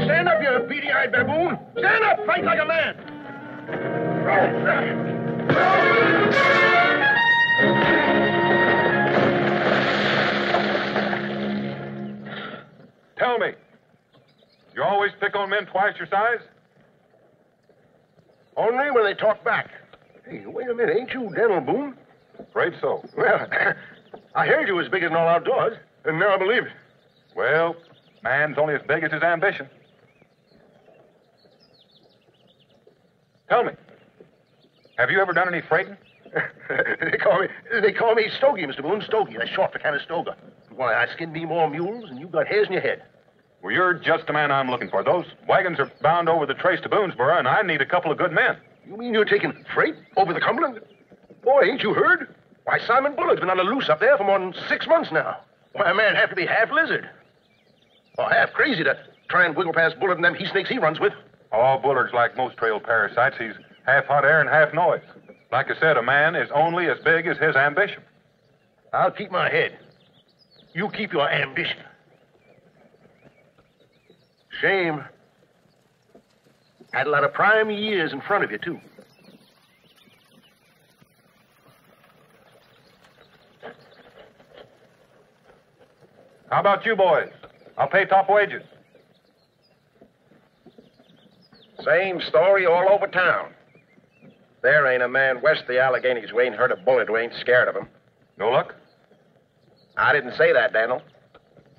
Stand up, you beady-eyed baboon. Stand up, fight like a man. Tell me, you always pick on men twice your size? Only when they talk back. Hey, wait a minute. Ain't you Daniel Boone? Afraid so. Well, I heard you was bigger than all outdoors, and now I believe it. Well, man's only as big as his ambition. Tell me, have you ever done any freighting? they call me Stogie, Mr. Boone. Stogie. That's short for Conestoga. Why, I skinned me more mules, and you got hairs in your head. Well, you're just the man I'm looking for. Those wagons are bound over the trace to Boonesboro, and I need a couple of good men. You mean you're taking freight over the Cumberland? Boy, ain't you heard? Why, Simon Bullard's been on the loose up there for more than 6 months now. Why, a man have to be half lizard. Or half crazy to try and wiggle past Bullard and them he-snakes he runs with. Oh, Bullard's like most trail parasites. He's half hot air and half noise. Like I said, a man is only as big as his ambition. I'll keep my head. You keep your ambition. Shame. Had a lot of prime years in front of you, too. How about you boys? I'll pay top wages. Same story all over town. There ain't a man west of the Alleghenies who ain't heard of Bullard who ain't scared of him. No luck? I didn't say that, Daniel.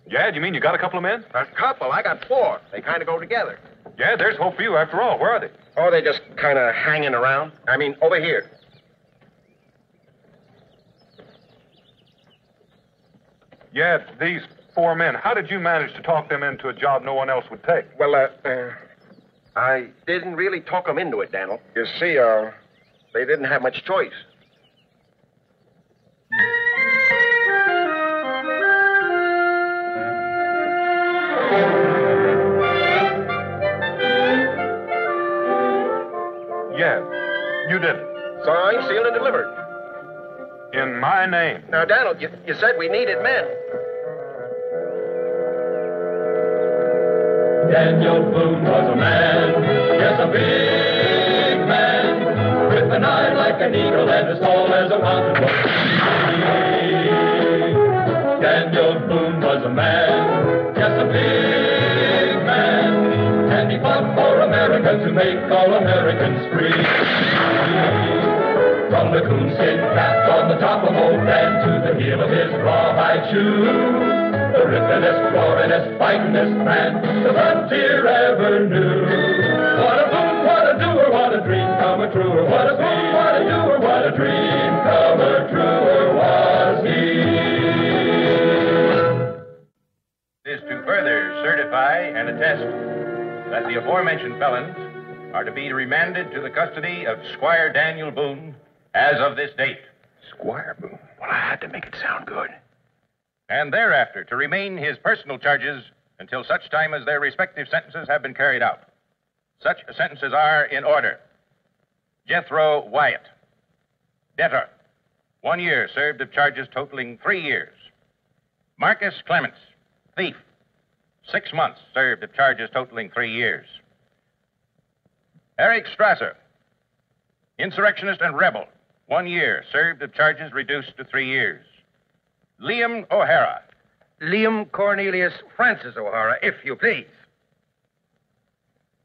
Yeah, do you mean you got a couple of men? A couple. I got 4. They kind of go together. Yeah, there's hope for you after all. Where are they? Oh, they just kind of hanging around. I mean, over here. Yeah, these 4 men. How did you manage to talk them into a job no one else would take? Well, I didn't really talk them into it, Daniel. You see, they didn't have much choice. Yeah, you did it. Signed, sealed, and delivered. In my name. Now, Daniel, you said we needed men. Daniel Boone was a man, yes, a big man, with an eye like an eagle and as tall as a mountain was he. Daniel Boone was a man, yes, a big man, and he fought for America to make all Americans free. From the coonskin cap on the top of old Dan to the heel of his rawhide shoe, the rippin'est, roarin'est, fightin'est man the frontier ever knew. What a boom, what a doer, what a dream comer truer. What a boom, what a doer, what a dream comer truer was he. Is to further certify and attest that the aforementioned felons are to be remanded to the custody of Squire Daniel Boone as of this date. Squire Boone. Well, I had to make it sound good. And thereafter to remain his personal charges until such time as their respective sentences have been carried out. Such sentences are in order. Jethro Wyatt, debtor, 1 year served of charges totaling 3 years. Marcus Clements, thief, 6 months served of charges totaling 3 years. Eric Strasser, insurrectionist and rebel, 1 year served of charges reduced to 3 years. Liam O'Hara. Liam Cornelius Francis O'Hara, if you please.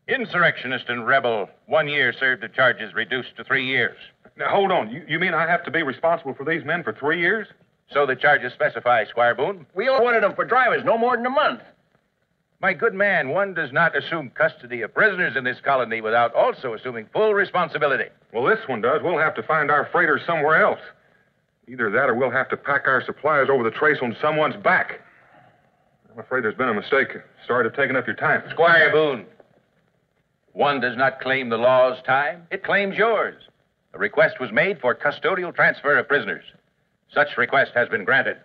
Insurrectionist and rebel, 1 year served of charges reduced to 3 years. Now, hold on. You mean I have to be responsible for these men for 3 years? So the charges specify, Squire Boone. We all wanted them for drivers no more than a month. My good man, one does not assume custody of prisoners in this colony without also assuming full responsibility. Well, this one does. We'll have to find our freighter somewhere else. Either that or we'll have to pack our supplies over the trace on someone's back. I'm afraid there's been a mistake. Sorry to have taken up your time. Squire Boone, one does not claim the law's time. It claims yours. A request was made for custodial transfer of prisoners. Such request has been granted.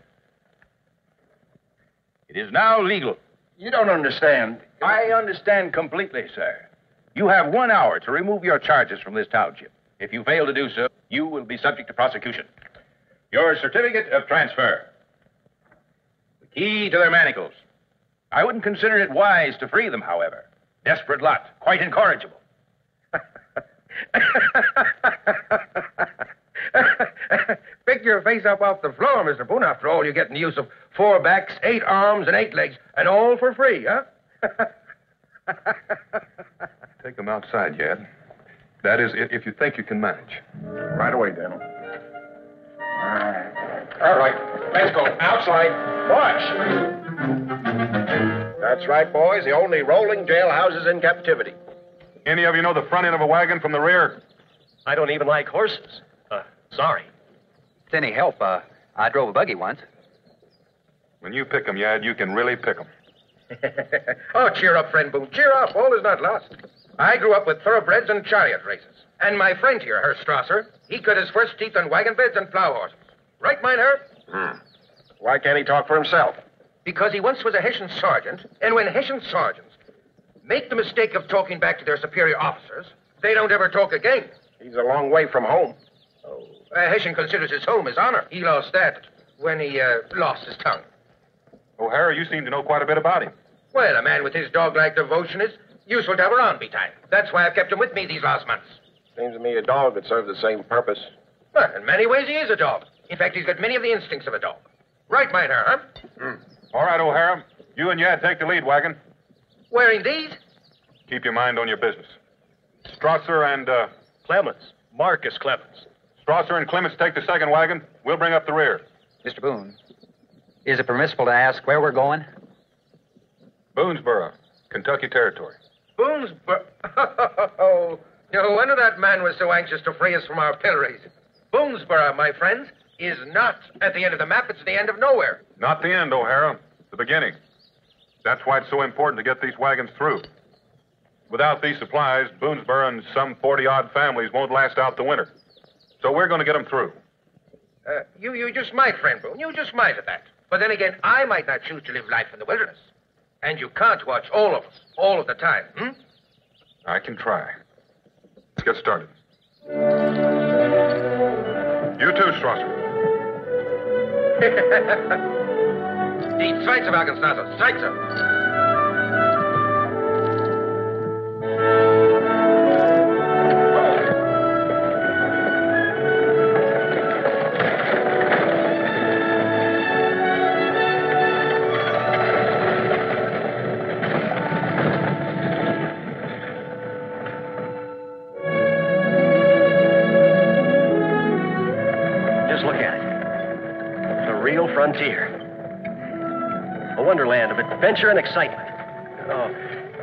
It is now legal. You don't understand. I understand completely, sir. You have 1 hour to remove your charges from this township. If you fail to do so, you will be subject to prosecution. Your certificate of transfer. The key to their manacles. I wouldn't consider it wise to free them, however. Desperate lot. Quite incorrigible. Pick your face up off the floor, Mr. Boone. After all, you're getting the use of 4 backs, 8 arms, and 8 legs, and all for free, huh? Take them outside, Yad. That is, if you think you can manage. Right away, Daniel. All right, let's go. Outside. Watch. That's right, boys. The only rolling jailhouses in captivity. Any of you know the front end of a wagon from the rear? I don't even like horses. Sorry. If it's any help, I drove a buggy once. When you pick them, Yad, you can really pick them. Oh, cheer up, friend Boone. Cheer up. All is not lost. I grew up with thoroughbreds and chariot races. And my friend here, Herr Strasser, he cut his first teeth on wagon beds and plow horses. Right, mine, Herr? Why can't he talk for himself? Because he once was a Hessian sergeant, and when Hessian sergeants make the mistake of talking back to their superior officers, they don't ever talk again. He's a long way from home. Oh, a Hessian considers his home his honor. He lost that when he lost his tongue. O'Hara, you seem to know quite a bit about him. Well, a man with his dog-like devotion is useful to have around betime. That's why I've kept him with me these last months. Seems to me a dog that serves the same purpose. Well, in many ways, he is a dog. In fact, he's got many of the instincts of a dog. Right, mine, huh? All right, O'Hara. You and Yad take the lead wagon. Wearing these? Keep your mind on your business. Strasser and, Clemens. Marcus Clemens. Strasser and Clements take the second wagon. We'll bring up the rear. Mr. Boone, is it permissible to ask where we're going? Boonesboro, Kentucky Territory. Boonesboro. Oh, no wonder that man was so anxious to free us from our pillories. Boonesboro, my friends, is not at the end of the map. It's the end of nowhere. Not the end, O'Hara. The beginning. That's why it's so important to get these wagons through. Without these supplies, Boonesboro and some 40-odd families won't last out the winter. So we're going to get them through. You just might, friend Boone. You just might at that. But then again, I might not choose to live life in the wilderness. And you can't watch all of us, all of the time, I can try. Let's get started. You too, Strasser. Die zweite Wagenstraße, zweite. Frontier. A wonderland of adventure and excitement. Oh,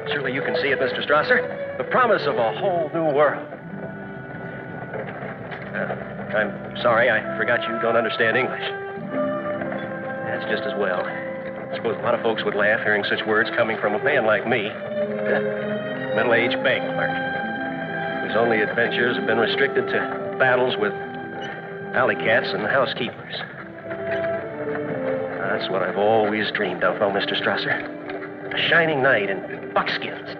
surely you can see it, Mr. Strasser. The promise of a whole new world. I'm sorry, I forgot you don't understand English. That's just as well. I suppose a lot of folks would laugh hearing such words coming from a man like me. Middle-aged bank clerk, whose only adventures have been restricted to battles with alley cats and housekeepers. That's what I've always dreamed of, oh, Mr. Strasser. A shining knight in buckskins.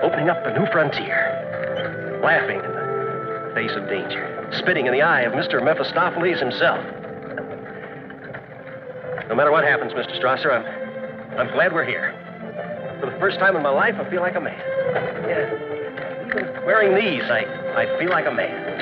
Opening up a new frontier. Laughing in the face of danger. Spitting in the eye of Mr. Mephistopheles himself. No matter what happens, Mr. Strasser, I'm glad we're here. For the first time in my life, I feel like a man. Yeah. Even wearing these, I feel like a man.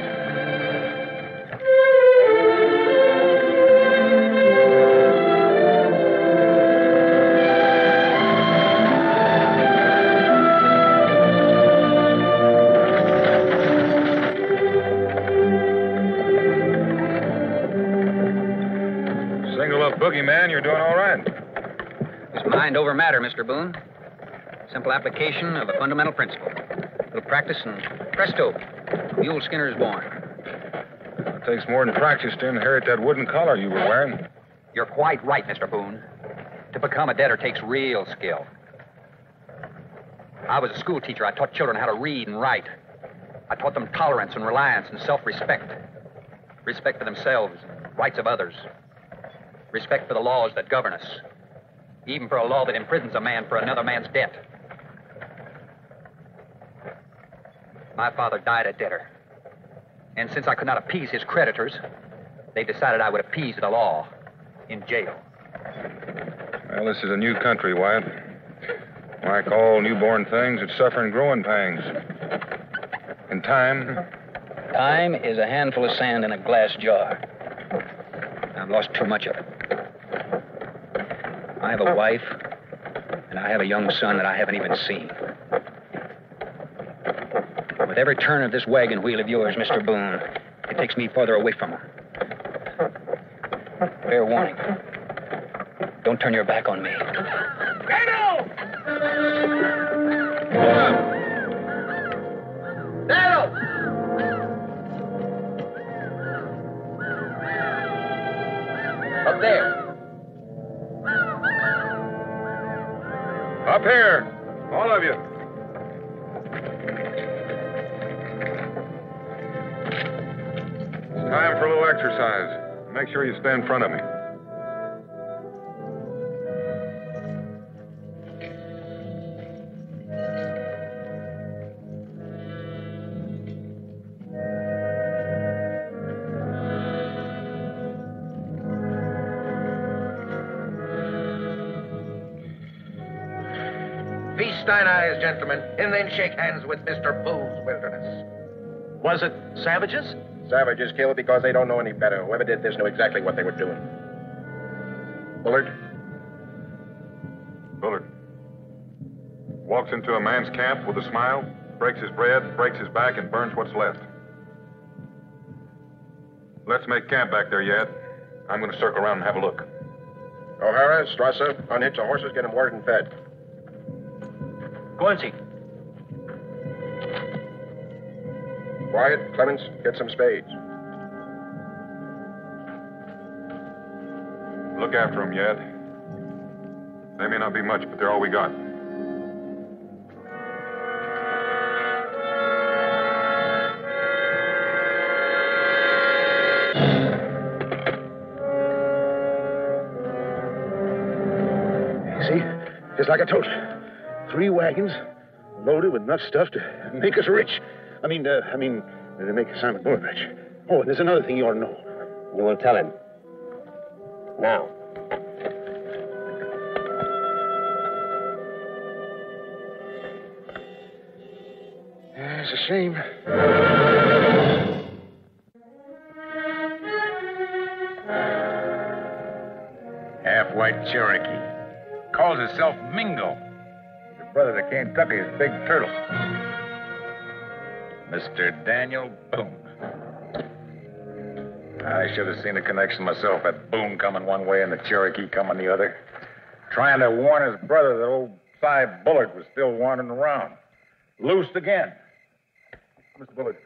Man, you're doing all right. Just mind over matter, Mr. Boone. Simple application of a fundamental principle. A little practice and presto, a mule skinner is born. It takes more than practice to inherit that wooden collar you were wearing. You're quite right, Mr. Boone. To become a debtor takes real skill. I was a school teacher. I taught children how to read and write. I taught them tolerance and reliance and self-respect. Respect for themselves, rights of others. Respect for the laws that govern us. Even for a law that imprisons a man for another man's debt. My father died a debtor. And since I could not appease his creditors, they decided I would appease the law in jail. Well, this is a new country, Wyatt. Like all newborn things, it's suffering growing pangs. And time, Time is a handful of sand in a glass jar. I've lost too much of it. I have a wife, and I have a young son that I haven't even seen. With every turn of this wagon wheel of yours, Mr. Boone, it takes me farther away from them. Fair warning. Don't turn your back on me. Daniel! Daniel! Up there. up here, all of you. It's time for a little exercise. Make sure you stay in front of me. Feast thine eyes, gentlemen, and then shake hands with Mr. Boone's wilderness. Was it savages? Savages killed because they don't know any better. Whoever did this knew exactly what they were doing. Bullard? Bullard. Walks into a man's camp with a smile, breaks his bread, breaks his back, and burns what's left. Let's make camp back there, Yad. I'm going to circle around and have a look. O'Hara, Strasser, unhitch the horses, get them watered and fed. Guernsey. Wyatt, Clemens, get some spades. Look after them, Yad. They may not be much, but they're all we got. See? Just like I told you. 3 wagons loaded with enough stuff to make us rich. I mean, to make Simon Bullard rich. Oh, and there's another thing you ought to know. You will tell him. Now. It's a shame. Half-white Cherokee. Calls himself Mingo. His brother to Kentucky is Big Turtle. Mr. Daniel Boone. I should have seen the connection myself. That Boone coming one way and the Cherokee coming the other. Trying to warn his brother that old Cy Bullard was still wandering around. Loosed again. Mr. Bullard,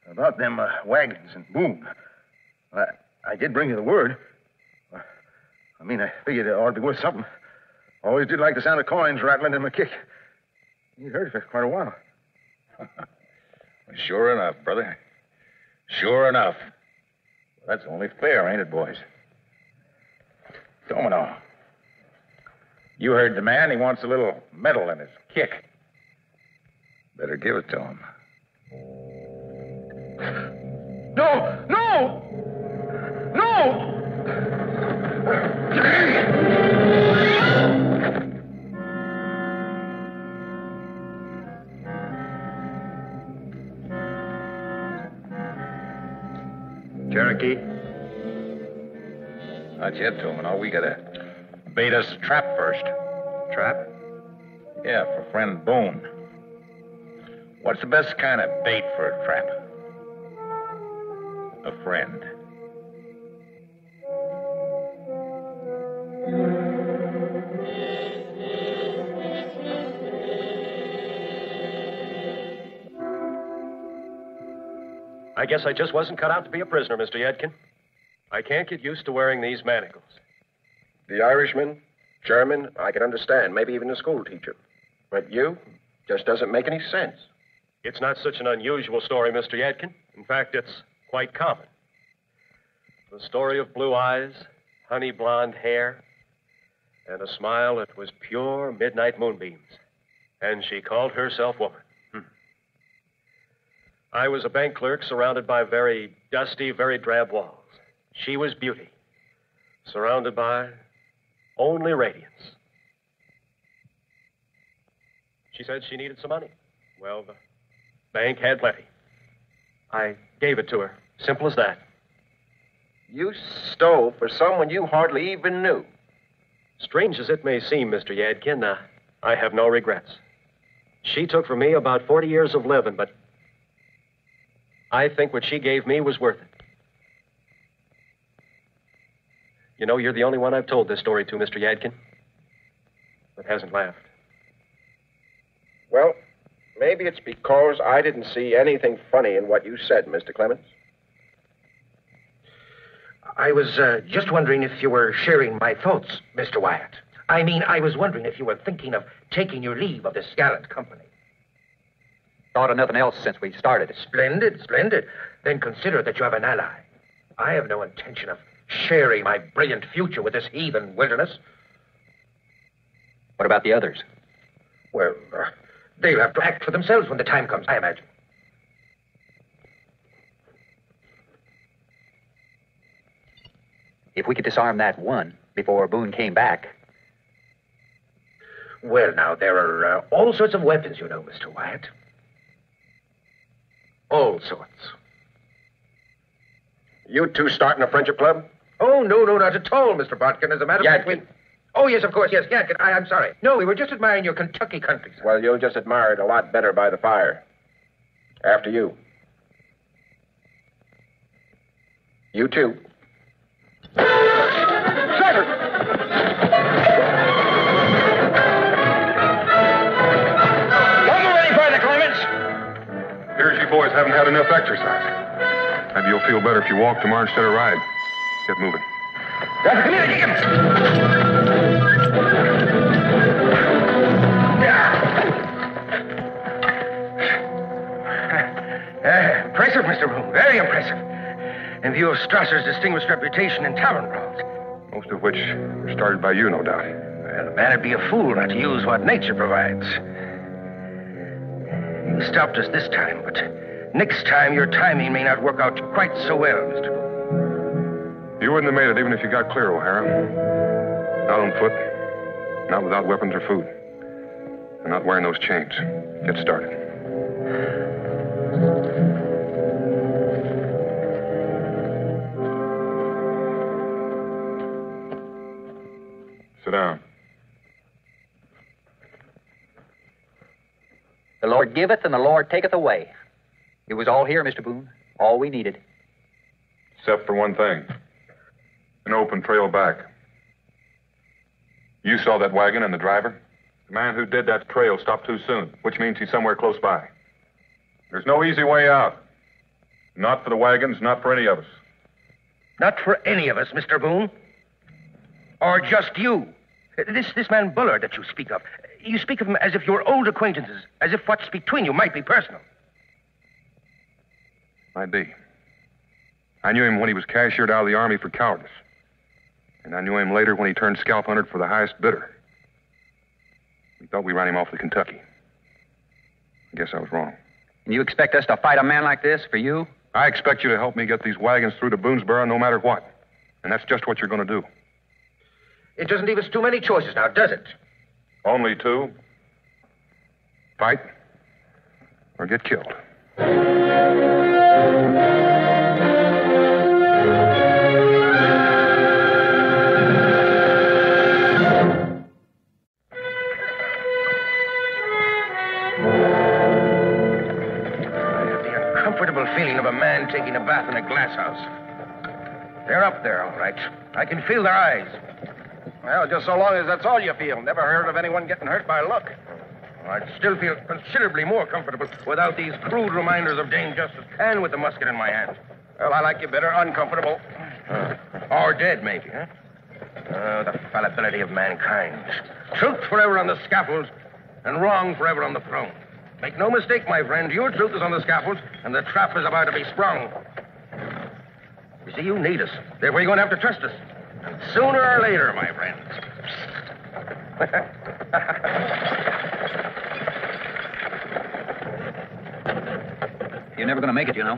about them wagons and Boone. I did bring you the word. I figured it ought to be worth something. Always did like the sound of coins rattling in my kick. You heard it for quite a while. Sure enough, brother. Sure enough. Well, that's only fair, ain't it, boys? Domino. You heard the man. He wants a little metal in his kick. Better give it to him. No! No! No! Cherokee? Not yet, Domino. We gotta bait us a trap first. Trap? Yeah, for friend Boone. What's the best kind of bait for a trap? A friend. I guess I just wasn't cut out to be a prisoner, Mr. Yadkin. I can't get used to wearing these manacles. The Irishman, German, I can understand. Maybe even a school teacher. But you, just doesn't make any sense. It's not such an unusual story, Mr. Yadkin. In fact, it's quite common. The story of blue eyes, honey blonde hair, and a smile that was pure midnight moonbeams. And she called herself woman. I was a bank clerk surrounded by very dusty, very drab walls. She was beauty, surrounded by only radiance. She said she needed some money. Well, the bank had plenty. I gave it to her. Simple as that. You stole for someone you hardly even knew. Strange as it may seem, Mr. Yadkin, I have no regrets. She took from me about 40 years of living, but I think what she gave me was worth it. You know, you're the only one I've told this story to, Mr. Yadkin, that hasn't laughed. Well, maybe it's because I didn't see anything funny in what you said, Mr. Clemens. I was just wondering if you were sharing my thoughts, Mr. Wyatt. I mean, I was wondering if you were thinking of taking your leave of this gallant company. Thought of nothing else since we started. Splendid, splendid. Then consider that you have an ally. I have no intention of sharing my brilliant future with this heathen wilderness. What about the others? Well, they'll have to act for themselves when the time comes, I imagine. If we could disarm that one before Boone came back. Well, now, there are all sorts of weapons, you know, Mr. Wyatt. All sorts. You two starting a friendship club? Oh, no, not at all, Mr. Botkin. As a matter of fact, Yadkin. Oh, yes, of course, yes, Yadkin. I'm sorry. No, we were just admiring your Kentucky countryside. Well, you'll just admire it a lot better by the fire. After you. You too. Here's you boys haven't had enough exercise. Maybe you'll feel better if you walk tomorrow instead of ride. Get moving. Come here, impressive, Mr. Boone. Very impressive. In view of Strasser's distinguished reputation in tavern brawls. Most of which were started by you, no doubt. Well, a man would be a fool not to use what nature provides. You stopped us this time, but next time your timing may not work out quite so well, Mr. Boone. You wouldn't have made it even if you got clear, O'Hara. Not on foot, not without weapons or food, and not wearing those chains. Get started. Sit down. The Lord giveth and the Lord taketh away. It was all here, Mr. Boone. All we needed. Except for one thing. An open trail back. You saw that wagon and the driver? The man who did that trail stopped too soon, which means he's somewhere close by. There's no easy way out. Not for the wagons, not for any of us. Not for any of us, Mr. Boone. Or just you. This man Bullard that you speak of. You speak of him as if you were old acquaintances, as if what's between you might be personal. Might be. I knew him when he was cashiered out of the Army for cowardice. And I knew him later when he turned scalp hunter for the highest bidder. We thought we ran him off to Kentucky. I guess I was wrong. And you expect us to fight a man like this for you? I expect you to help me get these wagons through to Boonesboro no matter what. And that's just what you're going to do. It doesn't leave us too many choices now, does it? Only two. Fight or get killed. Uncomfortable feeling of a man taking a bath in a glass house. They're up there, all right. I can feel their eyes. Well, just so long as that's all you feel. Never heard of anyone getting hurt by luck. I'd still feel considerably more comfortable without these crude reminders of Dame Justice and with the musket in my hand. Well, I like you better uncomfortable. Or dead, maybe, huh? Oh, the fallibility of mankind. Truth forever on the scaffolds and wrong forever on the throne. Make no mistake, my friend, your truth is on the scaffolds, and the trap is about to be sprung. You see, you need us. Therefore, you're going to have to trust us. Sooner or later, my friends. You're never going to make it, you know.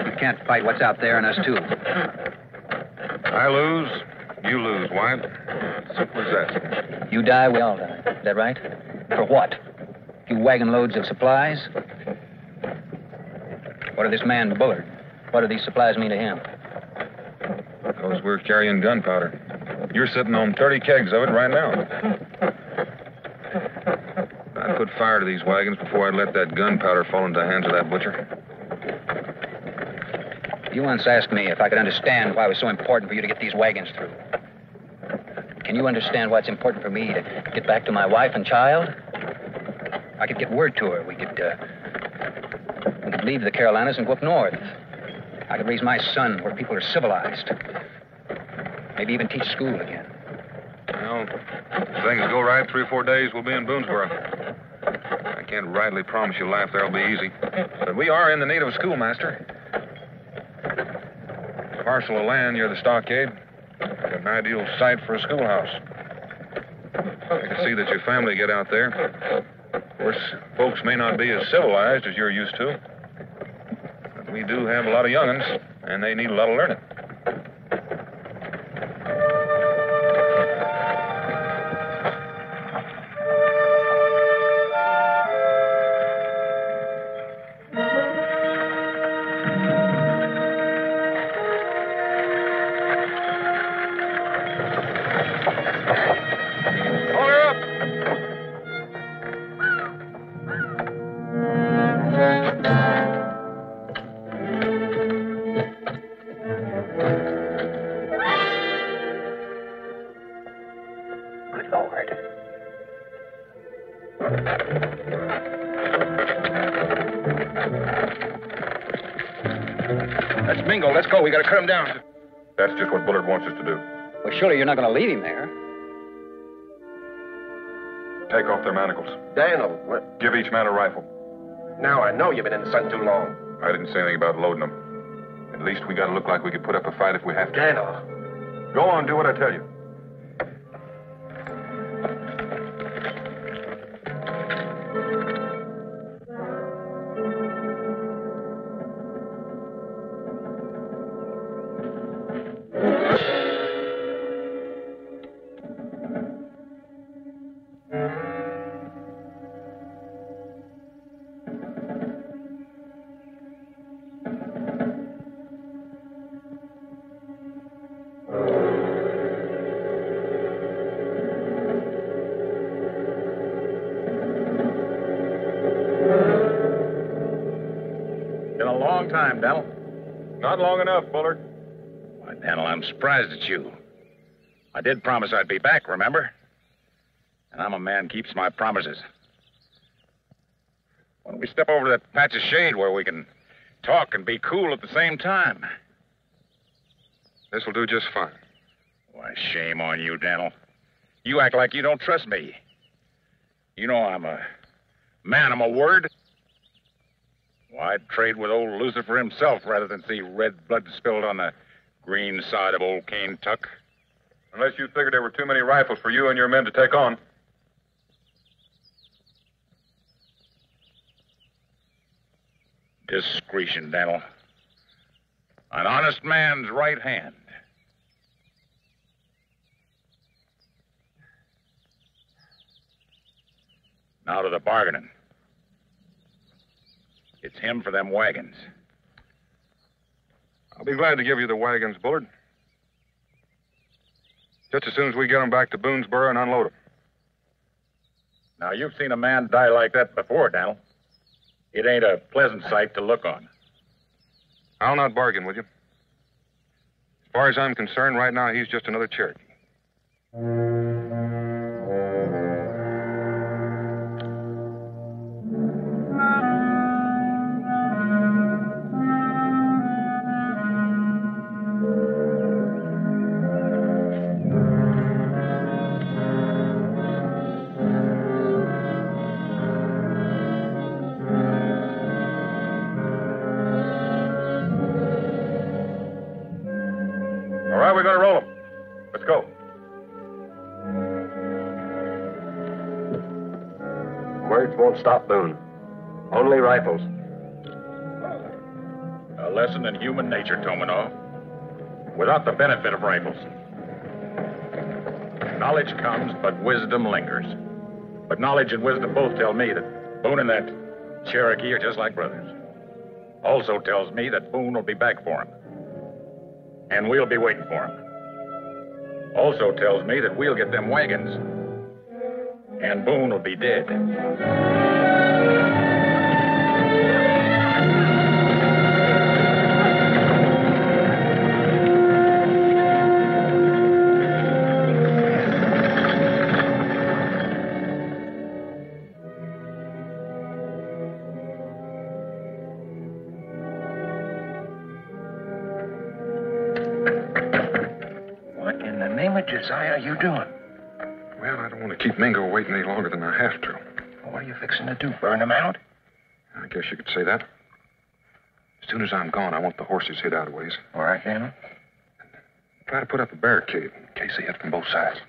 You can't fight what's out there and us, too. I lose, you lose, Wyatt. Simple as that. You die, we all die. Is that right? For what? A few wagon loads of supplies? What of this man Bullard? What do these supplies mean to him? Because we're carrying gunpowder. You're sitting on 30 kegs of it right now. I'd put fire to these wagons before I'd let that gunpowder fall into the hands of that butcher. You once asked me if I could understand why it was so important for you to get these wagons through. Can you understand why it's important for me to get back to my wife and child? I could get word to her. We could leave the Carolinas and go up north. I could raise my son where people are civilized. Maybe even teach school again. Well, if things go right, 3 or 4 days, we'll be in Boonesboro. I can't rightly promise you life there'll be easy. But we are in the need of a schoolmaster. Parcel of land near the stockade. An ideal site for a schoolhouse. I can see that your family get out there. Of course, folks may not be as civilized as you're used to. But we do have a lot of young'uns, and they need a lot of learning. That's Mingo. Let's go. We got to cut him down. That's just what Bullard wants us to do. Well, surely you're not going to leave him there. Take off their manacles. Daniel, what? Give each man a rifle. Now I know you've been in the sun too long. I didn't say anything about loading them. At least we got to look like we could put up a fight if we have to. Daniel. Go on, do what I tell you. Time, Daniel. Not long enough, Bullard. Why, Daniel, I'm surprised at you. I did promise I'd be back, remember? And I'm a man who keeps my promises. Why don't we step over to that patch of shade where we can talk and be cool at the same time? This will do just fine. Why, shame on you, Daniel. You act like you don't trust me. You know I'm a man of my word. Well, I'd trade with old Lucifer himself rather than see red blood spilled on the green side of old Cane Tuck. Unless you figured there were too many rifles for you and your men to take on. Discretion, Daniel. An honest man's right hand. Now to the bargaining. It's him for them wagons. I'll be glad to give you the wagons, Bullard. Just as soon as we get them back to Boonesboro and unload them. Now, you've seen a man die like that before, Daniel. It ain't a pleasant sight to look on. I'll not bargain with you. As far as I'm concerned, right now, he's just another Cherokee. All right, we're going to roll them. Let's go. Words won't stop Boone. Only rifles. A lesson in human nature, Tomanov. Without the benefit of rifles. Knowledge comes, but wisdom lingers. But knowledge and wisdom both tell me that Boone and that Cherokee are just like brothers. Also tells me that Boone will be back for him. And we'll be waiting for him. Also tells me that we'll get them wagons. And Boone will be dead. What in the name of Josiah are you doing? Well, I don't want to keep Mingo waiting any longer than I have to. What are you fixing to do? Burn him out? I guess you could say that. As soon as I'm gone, I want the horses hid out a ways. All right, then. Try to put up a barricade in case they hit from both sides.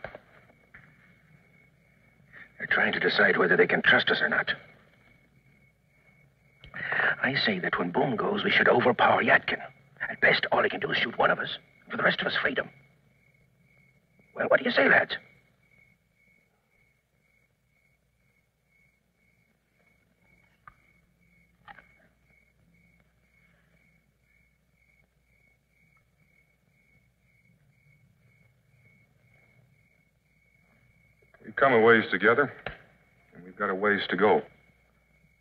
They're trying to decide whether they can trust us or not. I say that when Boone goes, we should overpower Yadkin. At best, all he can do is shoot one of us. For the rest of us, freedom. Well, what do you say, lads? We've come a ways together, and we've got a ways to go.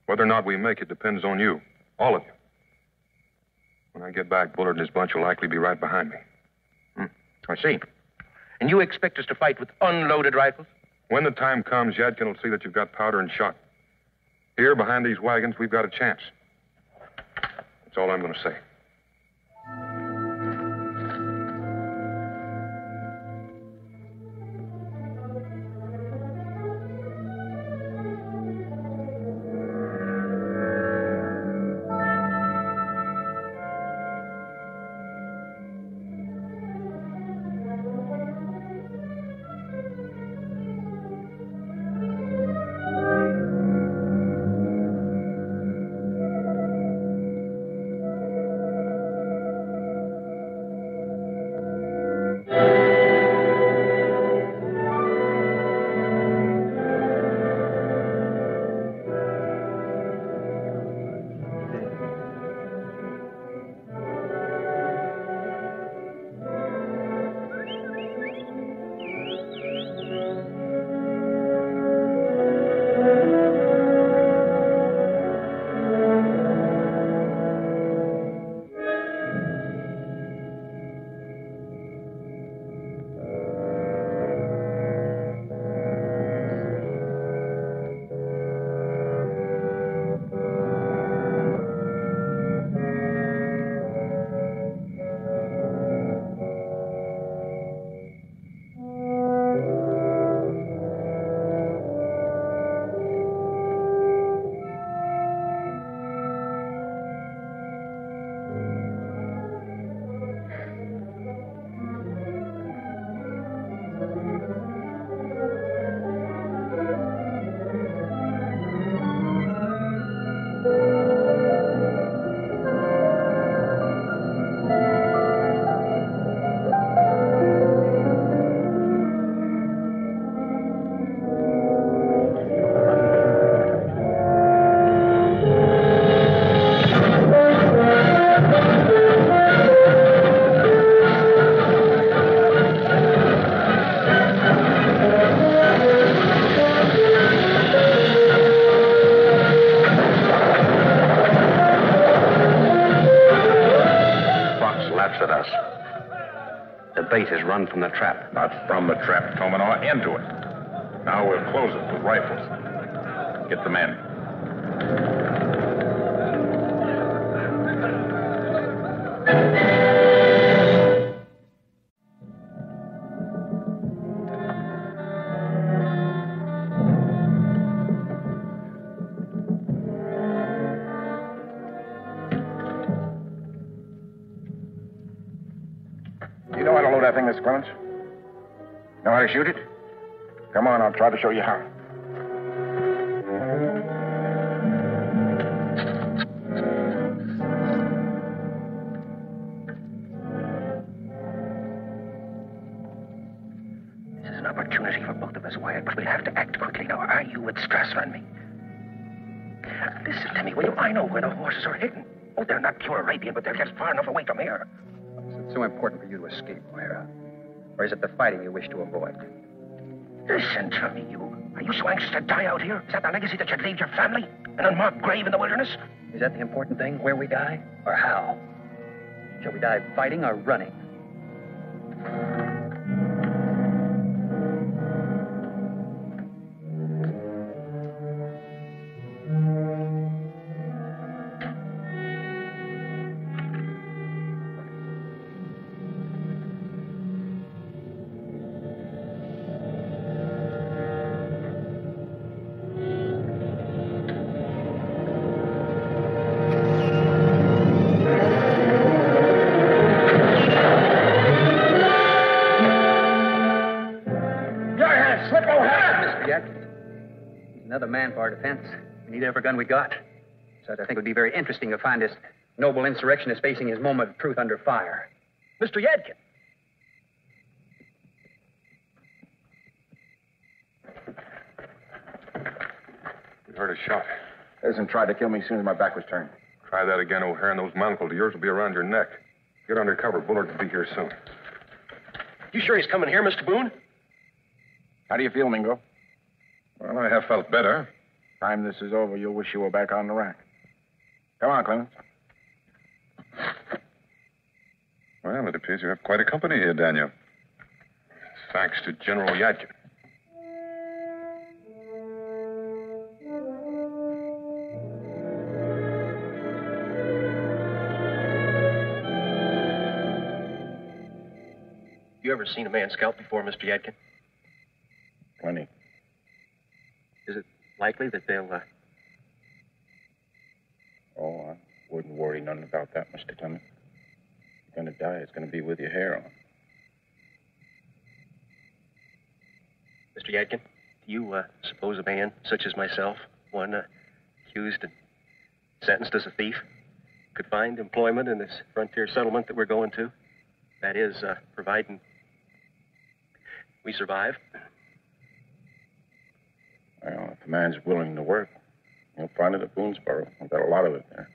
Whether or not we make it depends on you, all of you. When I get back, Bullard and his bunch will likely be right behind me. I see. And you expect us to fight with unloaded rifles? When the time comes, Yadkin will see that you've got powder and shot. Here, behind these wagons, we've got a chance. That's all I'm going to say. At us. The bait has run from the trap. Not from the trap, Tominaw, into it. Now we'll close it with rifles. Get the men. Miss Clemens? Know how to shoot it? Come on, I'll try to show you how. This is an opportunity for both of us. Wyatt, but we'll have to act quickly now. Are you with Strasser and me? Listen to me, will you? I know where the horses are hidden. Oh, they're not pure Arabian, but they're just far enough away from here. Is it so important for you to escape, O'Hara? Or is it the fighting you wish to avoid? Listen to me, you. Are you so anxious to die out here? Is that the legacy that you'd leave your family? An unmarked grave in the wilderness? Is that the important thing, where we die? Or how? Shall we die fighting or running? Another man for our defense. We need every gun we got. Besides, I think it would be very interesting to find this noble insurrectionist facing his moment of truth under fire. Mr. Yadkin. We heard a shot. Peasant tried to kill me as soon as my back was turned. Try that again, O'Hara, and those monocles of yours will be around your neck. Get under cover. Bullard will be here soon. You sure he's coming here, Mr. Boone? How do you feel, Mingo? Well, I have felt better. Time this is over, you'll wish you were back on the rack. Come on, Clemens. Well, it appears you have quite a company here, Daniel. Thanks to General Yadkin. You ever seen a man scalped before, Mr. Yadkin? Plenty. Is it likely that they'll, Oh, I wouldn't worry none about that, Mr. Clemens. You're going to die. It's going to be with your hair on. Mr. Yadkin, do you suppose a man such as myself, one accused and sentenced as a thief, could find employment in this frontier settlement that we're going to? That is, providing we survive. Well, if a man's willing to work, he'll find it at Boonesboro. I've got a lot of it there.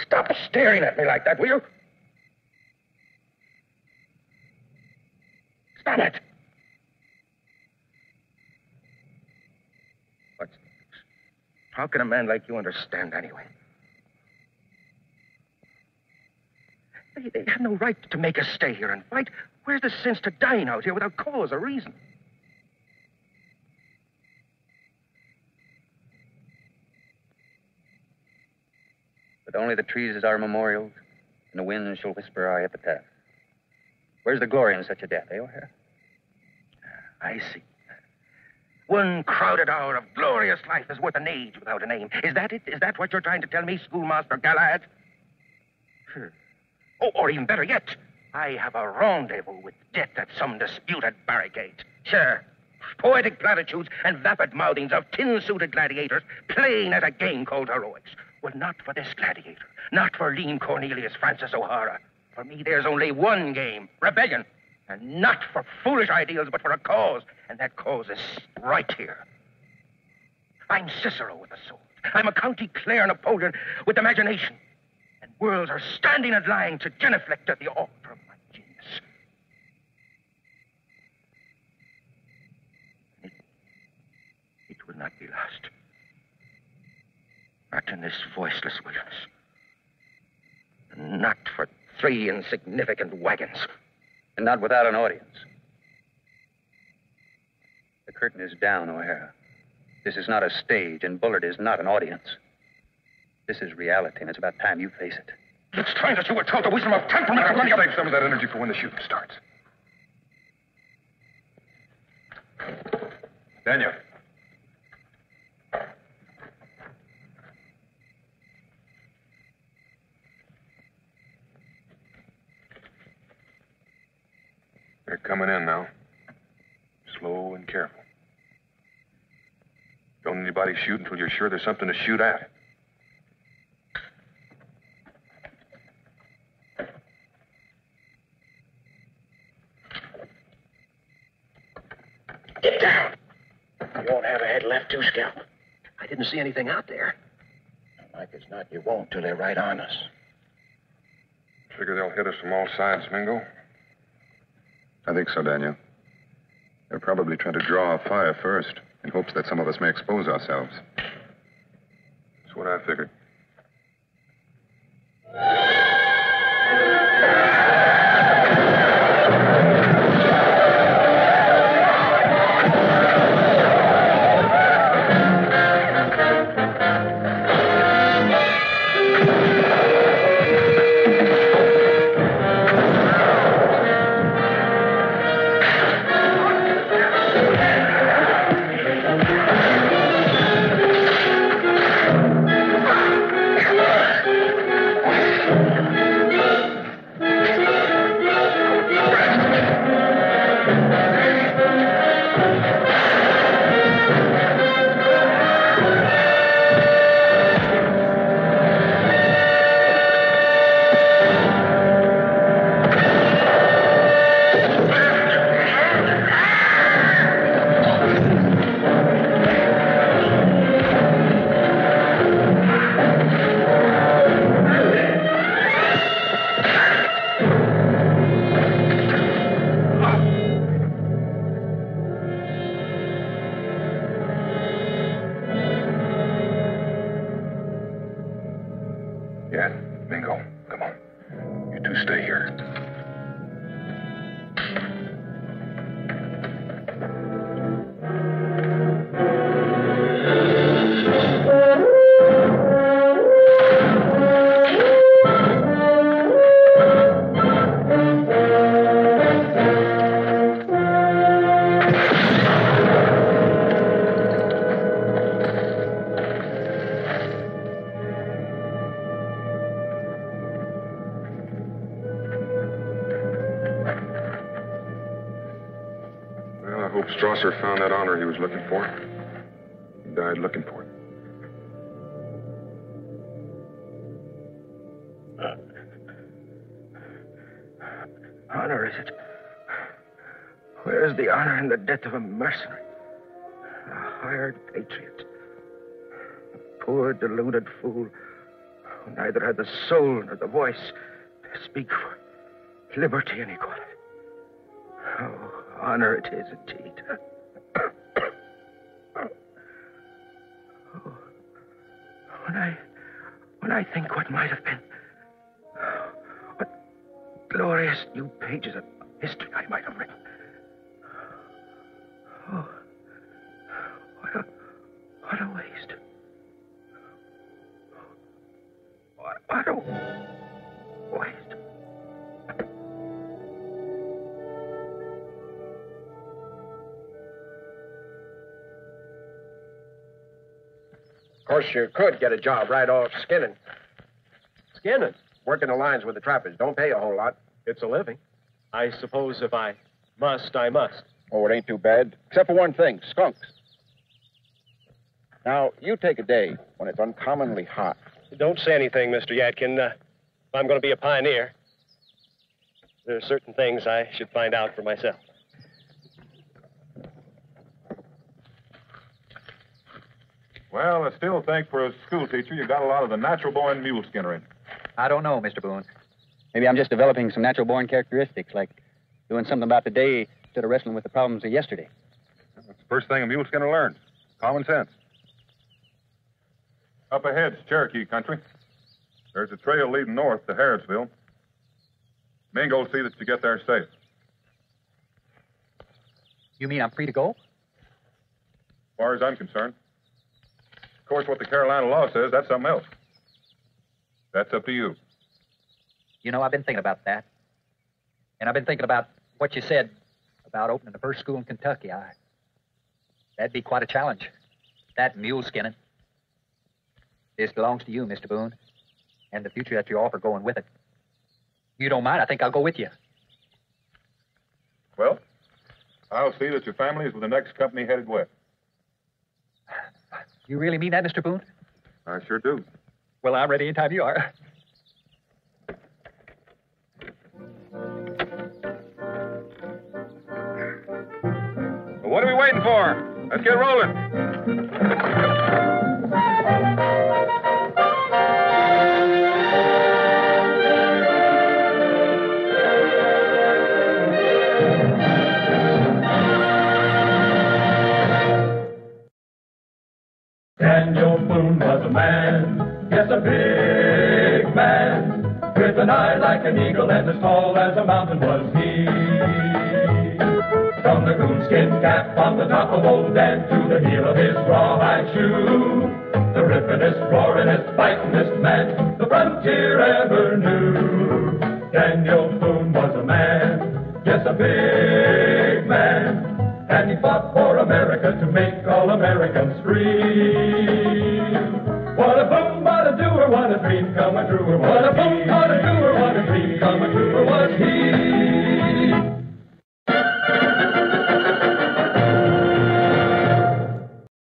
Stop staring at me like that, will you? Stop it. How can a man like you understand anyway? They have no right to make us stay here and fight. Where's the sense to dying out here without cause or reason? But only the trees is our memorials, and the wind shall whisper our epitaph. Where's the glory in such a death, eh, O'Hara? I see. One crowded hour of glorious life is worth an age without a name. Is that it? Is that what you're trying to tell me, Schoolmaster Galahad? Sure. Oh, or even better yet, I have a rendezvous with death at some disputed barricade. Sure. Poetic platitudes and vapid mouthings of tin-suited gladiators playing at a game called heroics. Well, not for this gladiator. Not for lean Cornelius Francis O'Hara. For me, there's only one game, rebellion. And not for foolish ideals, but for a cause. And that cause is right here. I'm Cicero with the sword. I'm a County Clare Napoleon with imagination. And worlds are standing and lying to genuflect at the altar of my genius. It will not be lost. Not in this voiceless wilderness. Not for 3 insignificant wagons. And not without an audience. The curtain is down, O'Hara. This is not a stage, and Bullard is not an audience. This is reality, and it's about time you face it. It's time that you were taught the wisdom of temperament. I'm going to save some of that energy for when the shooting starts. Daniel. They're coming in now. Slow and careful. Don't anybody shoot until you're sure there's something to shoot at. that too, Scalp. I didn't see anything out there. Like as not, you won't till they're right on us. Figure they'll hit us from all sides, Mingo? I think so, Daniel. They'll probably try to draw a fire first in hopes that some of us may expose ourselves. That's what I figured. Yeah, Mingo, come on. You two stay here. I hope Strasser found that honor he was looking for. He died looking for it. Honor, is it? Where's the honor in the death of a mercenary? A hired patriot. A poor, deluded fool who neither had the soul nor the voice to speak for liberty and equality. Oh, honor it is indeed. Oh, when I think what might have been, what glorious new pages of history I might have written. Oh, what a waste. What a waste. Of course, you could get a job right off skinning. Skinning? Working the lines with the trappers. Don't pay a whole lot. It's a living. I suppose if I must, I must. Oh, it ain't too bad. Except for one thing, skunks. Now, you take a day when it's uncommonly hot. Don't say anything, Mr. Yadkin. If I'm going to be a pioneer, there are certain things I should find out for myself. Well, I still think for a school teacher, you got a lot of the natural-born mule skinner in. I don't know, Mr. Boone. Maybe I'm just developing some natural-born characteristics, like doing something about the day instead of wrestling with the problems of yesterday. That's the first thing a mule skinner learns. Common sense. Up ahead's Cherokee country. There's a trail leading north to Harrodsville. Mingo'll see that you get there safe. You mean I'm free to go? As far as I'm concerned. Of course, what the Carolina law says, that's something else. That's up to you. You know, I've been thinking about that. And I've been thinking about what you said about opening the first school in Kentucky. That'd be quite a challenge. That mule skinning. This belongs to you, Mr. Boone, and the future that you offer going with it. If you don't mind, I think I'll go with you. Well, I'll see that your family is with the next company headed west. You really mean that, Mr. Boone? I sure do. Well, I'm ready anytime you are. Well, what are we waiting for? Let's get rolling. Daniel Boone was a man, yes, a big man, with an eye like an eagle and as tall as a mountain was he. From the coonskin cap on the top of old Dan to the heel of his rawhide shoe, the rippin'est, roaring'est, fighting'est man the frontier ever knew. Daniel Boone was a man, yes, a big man, and he fought for America to make all Americans free. What a boom, what a doer, what a dream come true. What